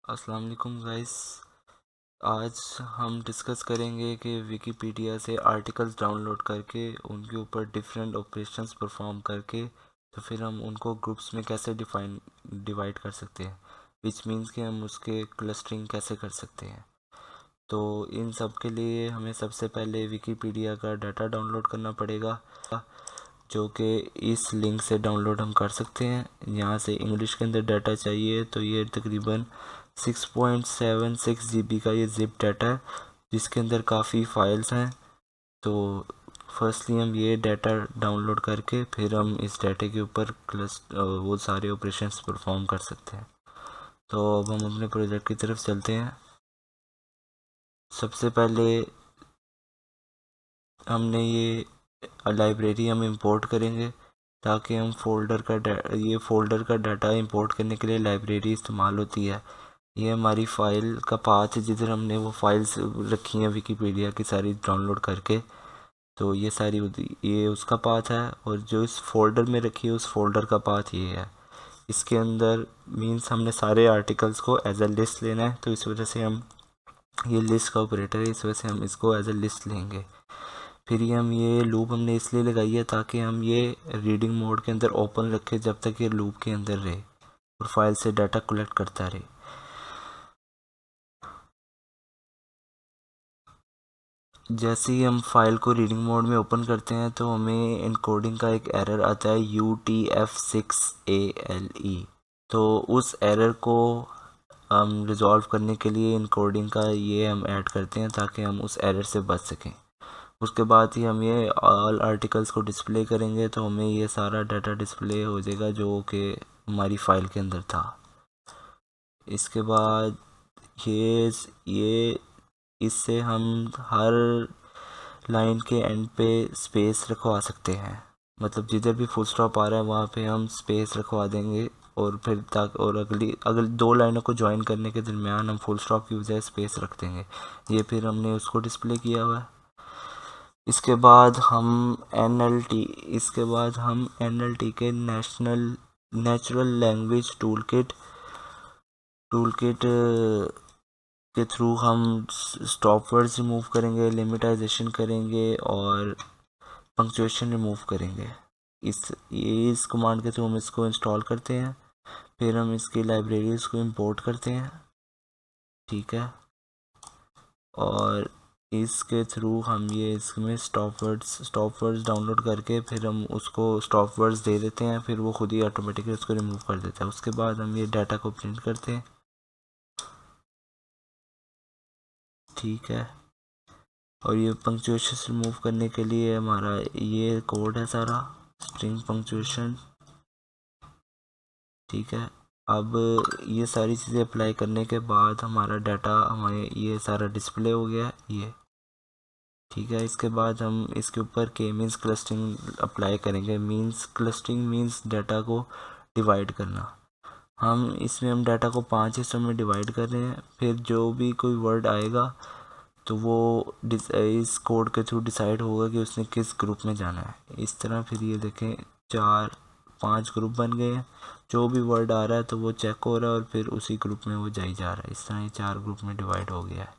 अस्सलाम वालेकुम गाइस। आज हम डिस्कस करेंगे कि विकिपीडिया से आर्टिकल्स डाउनलोड करके उनके ऊपर डिफरेंट ऑपरेशंस परफॉर्म करके तो फिर हम उनको ग्रुप्स में कैसे डिवाइड कर सकते हैं, विच मीन्स कि हम उसके क्लस्टरिंग कैसे कर सकते हैं। तो इन सब के लिए हमें सबसे पहले विकिपीडिया का डाटा डाउनलोड करना पड़ेगा, जो कि इस लिंक से डाउनलोड हम कर सकते हैं। यहाँ से इंग्लिश के अंदर डाटा चाहिए तो ये तकरीबन 6.76 GB का ये जिप डाटा है, जिसके अंदर काफ़ी फाइल्स हैं। तो फर्स्टली हम ये डाटा डाउनलोड करके फिर हम इस डाटे के ऊपर वो सारे ऑपरेशंस परफॉर्म कर सकते हैं। तो अब हम अपने प्रोजेक्ट की तरफ चलते हैं। सबसे पहले हमने ये लाइब्रेरी हम इंपोर्ट करेंगे, ताकि हम ये फ़ोल्डर का डाटा इंपोर्ट करने के लिए लाइब्रेरी इस्तेमाल होती है। ये हमारी फ़ाइल का पाथ है, जिधर हमने वो फाइल्स रखी हैं विकिपीडिया की सारी डाउनलोड करके। तो ये उसका पाथ है, और जो इस फोल्डर में रखी है उस फोल्डर का पाथ ये है। इसके अंदर मींस हमने सारे आर्टिकल्स को एज अ लिस्ट लेना है, तो इस वजह से हम ये लिस्ट का ऑपरेटर है, इस वजह से हम इसको एज अ लिस्ट लेंगे। फिर ये लूप हमने इसलिए लगाई है ताकि हम ये रीडिंग मोड के अंदर ओपन रखें जब तक ये लूप के अंदर रहे और फाइल से डाटा कलेक्ट करता रहे। जैसे ही हम फाइल को रीडिंग मोड में ओपन करते हैं तो हमें इनकोडिंग का एक एरर आता है UTF-6ALE। तो उस एरर को हम रिजॉल्व करने के लिए इनकोडिंग का ये हम ऐड करते हैं ताकि हम उस एरर से बच सकें। उसके बाद ही हम ये ऑल आर्टिकल्स को डिस्प्ले करेंगे, तो हमें ये सारा डाटा डिस्प्ले हो जाएगा जो कि हमारी फ़ाइल के अंदर था। इसके बाद ये इससे हम हर लाइन के एंड पे स्पेस रखवा सकते हैं, मतलब जिधर भी फुल स्टॉप आ रहा है वहाँ पे हम स्पेस रखवा देंगे, और फिर तक और अगली दो लाइनों को ज्वाइन करने के दरमियान हम फुल स्टॉप की बजाय स्पेस रख देंगे। ये फिर हमने उसको डिस्प्ले किया हुआ है। इसके बाद हम NLT के नेचुरल लैंग्वेज टूल किट के थ्रू हम स्टॉप वर्ड्स रिमूव करेंगे, लिमिटाइजेशन करेंगे और पंक्चुएशन रिमूव करेंगे। इस कमांड के थ्रू हम इसको इंस्टॉल करते हैं। फिर हम इसकी लाइब्रेरीज को इंपोर्ट करते हैं, ठीक है। और इसके थ्रू हम ये इसमें स्टॉप वर्ड्स डाउनलोड करके फिर हम उसको स्टॉप वर्ड्स दे देते हैं, फिर वो खुद ही ऑटोमेटिकली उसको रिमूव कर देता है। उसके बाद हम ये डाटा को प्रिंट करते हैं, ठीक है। और ये पंक्चुएशन रिमूव करने के लिए हमारा ये कोड है सारा, स्ट्रिंग पंक्चुएशन, ठीक है। अब ये सारी चीज़ें अप्लाई करने के बाद हमारा डाटा हमें ये सारा डिस्प्ले हो गया ये, ठीक है। इसके बाद हम इसके ऊपर के मीन्स क्लस्टरिंग अप्लाई करेंगे। क्लस्टरिंग मीन्स डाटा को डिवाइड करना। हम डाटा को 5 हिस्सों में डिवाइड कर रहे हैं। फिर जो भी कोई वर्ड आएगा तो वो इस कोड के थ्रू डिसाइड होगा कि उसने किस ग्रुप में जाना है। इस तरह फिर ये देखें 4-5 ग्रुप बन गए हैं। जो भी वर्ड आ रहा है तो वो चेक हो रहा है और फिर उसी ग्रुप में वो जा रहा है। इस तरह ये 4 ग्रुप में डिवाइड हो गया है।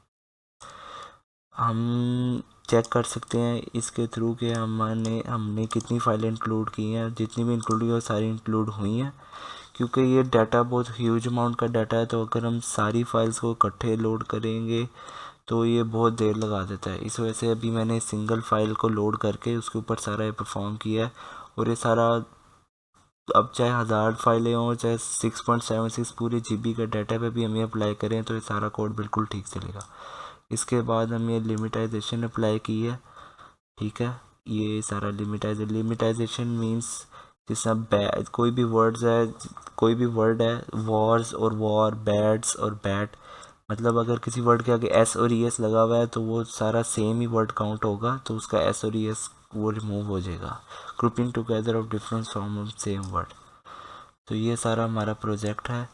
हम चेक कर सकते हैं इसके थ्रू कि हमने कितनी फाइलें इंक्लूड की हैं। जितनी भी इंक्लूड हुई है सारी इंक्लूड हुई हैं, क्योंकि ये डाटा बहुत ह्यूज अमाउंट का डाटा है। तो अगर हम सारी फाइल्स को इकट्ठे लोड करेंगे तो ये बहुत देर लगा देता है। इस वजह से अभी मैंने सिंगल फाइल को लोड करके उसके ऊपर सारा ये परफॉर्म किया है। और ये सारा अब चाहे 1000 फाइलें हों, चाहे 6.76 पूरे GB का डाटा पे भी हम ये अप्लाई करें तो ये सारा कोड बिल्कुल ठीक चलेगा। इसके बाद हम ये लिमिटाइजेशन अप्लाई की है, ठीक है। ये सारा लिमिटाइजेशन मीन्स जिसमें कोई भी वर्ड है, वॉर्स और वॉर, बैड्स और बैट, मतलब अगर किसी वर्ड के आगे एस और ई एस लगा हुआ है तो वो सारा सेम ही वर्ड काउंट होगा, तो उसका एस और ई एस वो रिमूव हो जाएगा। Grouping together of different form of same word. तो ये सारा हमारा प्रोजेक्ट है।